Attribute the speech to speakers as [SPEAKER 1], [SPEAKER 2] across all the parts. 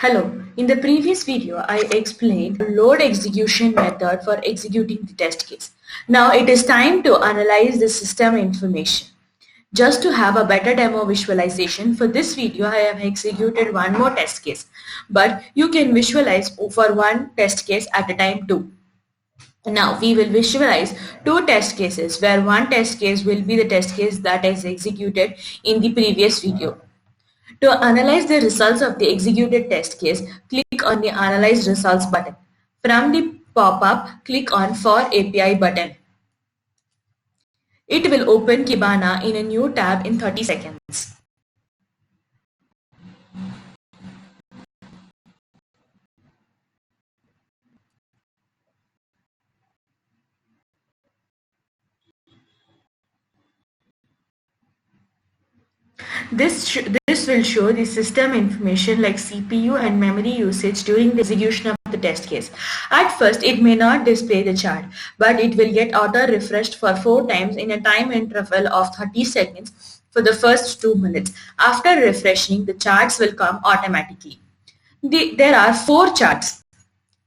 [SPEAKER 1] Hello, in the previous video I explained the load execution method for executing the test case. Now it is time to analyze the system information. Just to have a better demo visualization, for this video I have executed one more test case, but you can visualize for one test case at a time too. Now we will visualize two test cases where one test case will be the test case that is executed in the previous video. To analyze the results of the executed test case, click on the Analyze Results button. From the pop-up, click on For API button. It will open Kibana in a new tab in 30 seconds. This will show the system information like CPU and memory usage during the execution of the test case. At first, it may not display the chart, but it will get auto-refreshed for 4 times in a time interval of 30 seconds for the first 2 minutes. After refreshing, the charts will come automatically. There are 4 charts.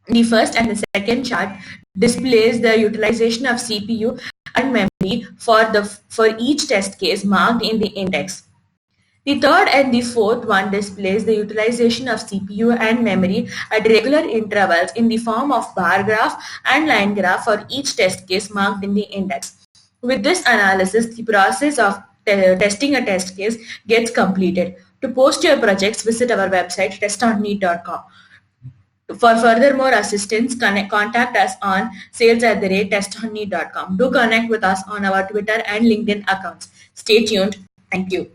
[SPEAKER 1] The first and the second chart displays the utilization of CPU and memory for each test case marked in the index. The third and the fourth one displays the utilization of CPU and memory at regular intervals in the form of bar graph and line graph for each test case marked in the index. With this analysis, the process of testing a test case gets completed. To post your projects, visit our website TestOnNeed.com. For further more assistance, contact us on sales@testonneed.com. Do connect with us on our Twitter and LinkedIn accounts. Stay tuned. Thank you.